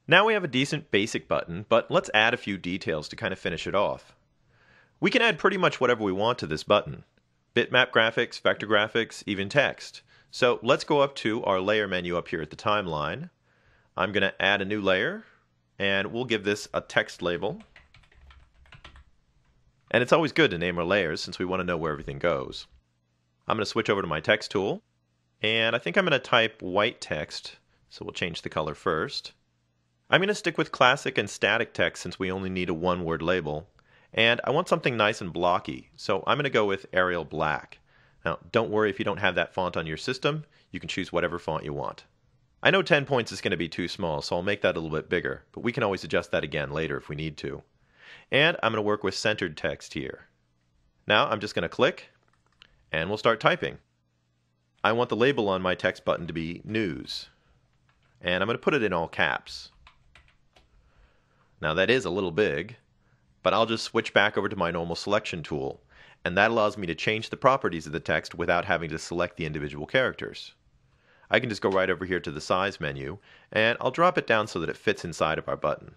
Now we have a decent basic button, but let's add a few details to kind of finish it off. We can add pretty much whatever we want to this button. Bitmap graphics, vector graphics, even text. So let's go up to our layer menu up here at the timeline. I'm going to add a new layer, and we'll give this a text label. And it's always good to name our layers since we want to know where everything goes. I'm going to switch over to my text tool, and I think I'm going to type white text, so we'll change the color first. I'm going to stick with classic and static text since we only need a one-word label. And I want something nice and blocky, so I'm going to go with Arial Black. Now, don't worry if you don't have that font on your system. You can choose whatever font you want. I know 10 points is going to be too small, so I'll make that a little bit bigger, but we can always adjust that again later if we need to. And I'm going to work with centered text here. Now I'm just going to click, and we'll start typing. I want the label on my text button to be News, and I'm going to put it in all caps. Now that is a little big, but I'll just switch back over to my normal selection tool, and that allows me to change the properties of the text without having to select the individual characters. I can just go right over here to the size menu, and I'll drop it down so that it fits inside of our button.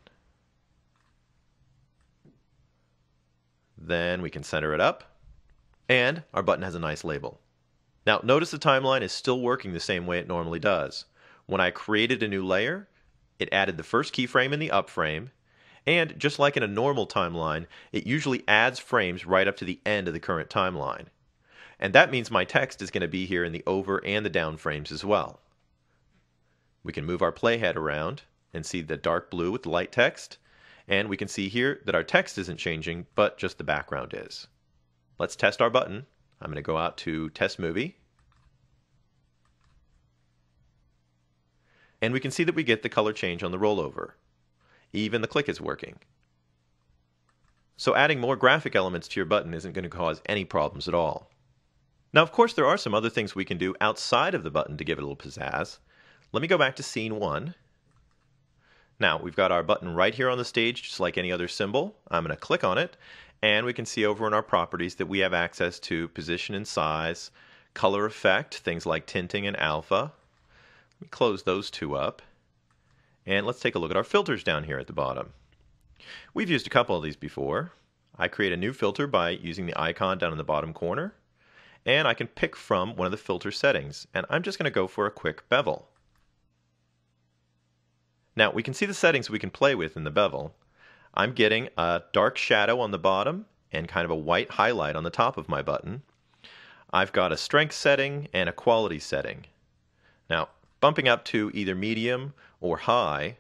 Then we can center it up, and our button has a nice label. Now notice the timeline is still working the same way it normally does. When I created a new layer, it added the first keyframe in the up frame, and just like in a normal timeline, it usually adds frames right up to the end of the current timeline. And that means my text is going to be here in the over and the down frames as well. We can move our playhead around and see the dark blue with the light text, and we can see here that our text isn't changing, but just the background is. Let's test our button. I'm going to go out to Test Movie. And we can see that we get the color change on the rollover. Even the click is working. So adding more graphic elements to your button isn't going to cause any problems at all. Now, of course, there are some other things we can do outside of the button to give it a little pizzazz. Let me go back to Scene 1. Now, we've got our button right here on the stage, just like any other symbol. I'm going to click on it, and we can see over in our properties that we have access to position and size, color effect, things like tinting and alpha. Let me close those two up. And let's take a look at our filters down here at the bottom. We've used a couple of these before. I create a new filter by using the icon down in the bottom corner. And I can pick from one of the filter settings. And I'm just going to go for a quick bevel. Now we can see the settings we can play with in the bevel. I'm getting a dark shadow on the bottom and kind of a white highlight on the top of my button. I've got a strength setting and a quality setting. Now, bumping up to either medium or high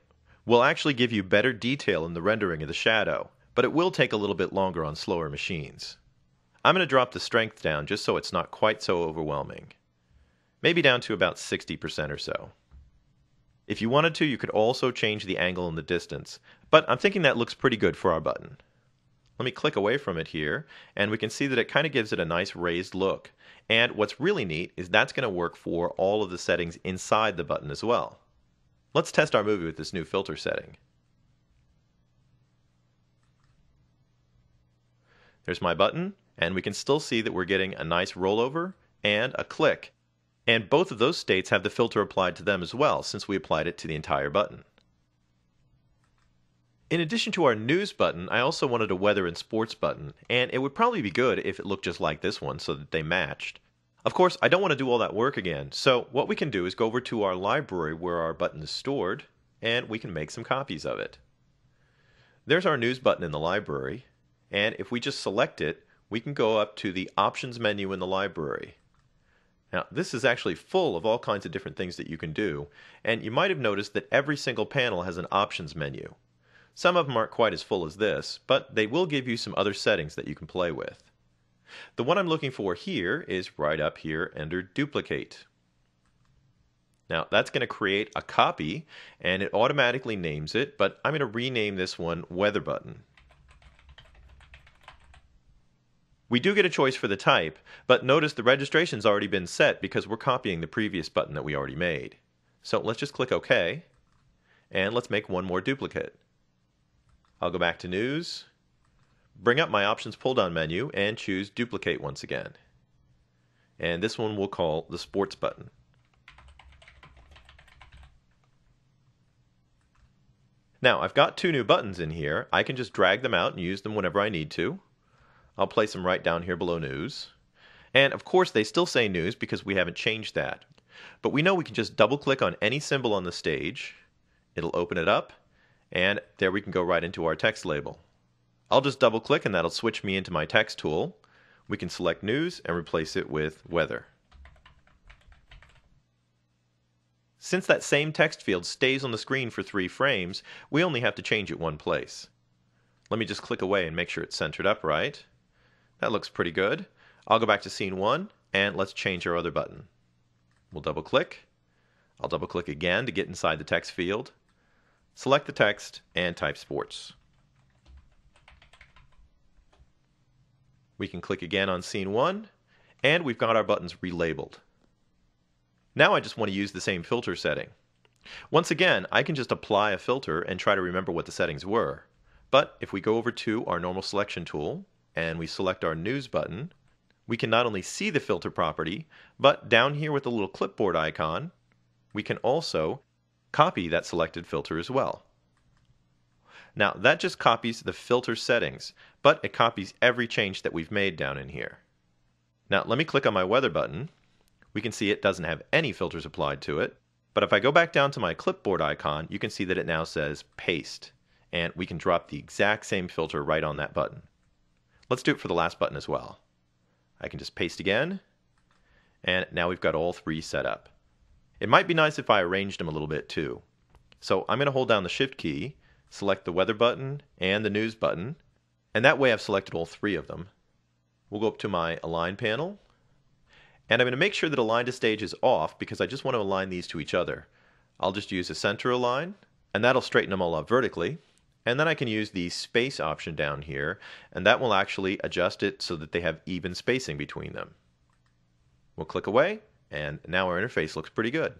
will actually give you better detail in the rendering of the shadow, but it will take a little bit longer on slower machines. I'm going to drop the strength down just so it's not quite so overwhelming. Maybe down to about 60% or so. If you wanted to, you could also change the angle and the distance, but I'm thinking that looks pretty good for our button. Let me click away from it here, and we can see that it kind of gives it a nice raised look. And what's really neat is that's going to work for all of the settings inside the button as well. Let's test our movie with this new filter setting. There's my button, and we can still see that we're getting a nice rollover and a click. And both of those states have the filter applied to them as well, since we applied it to the entire button. In addition to our news button, I also wanted a weather and sports button, and it would probably be good if it looked just like this one so that they matched. Of course, I don't want to do all that work again, so what we can do is go over to our library where our button is stored, and we can make some copies of it. There's our news button in the library, and if we just select it, we can go up to the options menu in the library. Now, this is actually full of all kinds of different things that you can do, and you might have noticed that every single panel has an options menu. Some of them aren't quite as full as this, but they will give you some other settings that you can play with. The one I'm looking for here is right up here under Duplicate. Now, that's going to create a copy, and it automatically names it, but I'm going to rename this one Weather Button. We do get a choice for the type, but notice the registration's already been set because we're copying the previous button that we already made. So let's just click OK, and let's make one more duplicate. I'll go back to News, bring up my Options pull-down menu, and choose Duplicate once again. And this one we'll call the Sports button. Now, I've got two new buttons in here. I can just drag them out and use them whenever I need to. I'll place them right down here below news. And of course, they still say news because we haven't changed that. But we know we can just double click on any symbol on the stage. It'll open it up, and there we can go right into our text label. I'll just double click and that'll switch me into my text tool. We can select news and replace it with weather. Since that same text field stays on the screen for 3 frames, we only have to change it one place. Let me just click away and make sure it's centered up right. That looks pretty good. I'll go back to scene 1 and let's change our other button. We'll double click. I'll double click again to get inside the text field. Select the text and type sports. We can click again on scene 1 and we've got our buttons relabeled. Now I just want to use the same filter setting. Once again, I can just apply a filter and try to remember what the settings were. But if we go over to our normal selection tool and we select our news button, we can not only see the filter property, but down here with the little clipboard icon, we can also copy that selected filter as well. Now that just copies the filter settings, but it copies every change that we've made down in here. Now let me click on my weather button. We can see it doesn't have any filters applied to it, but if I go back down to my clipboard icon, you can see that it now says paste, and we can drop the exact same filter right on that button. Let's do it for the last button as well. I can just paste again, and now we've got all 3 set up. It might be nice if I arranged them a little bit too. So I'm going to hold down the Shift key, select the weather button and the news button, and that way I've selected all 3 of them. We'll go up to my Align panel, and I'm going to make sure that Align to Stage is off because I just want to align these to each other. I'll just use a center align, and that'll straighten them all up vertically. And then I can use the space option down here, and that will actually adjust it so that they have even spacing between them. We'll click away, and now our interface looks pretty good.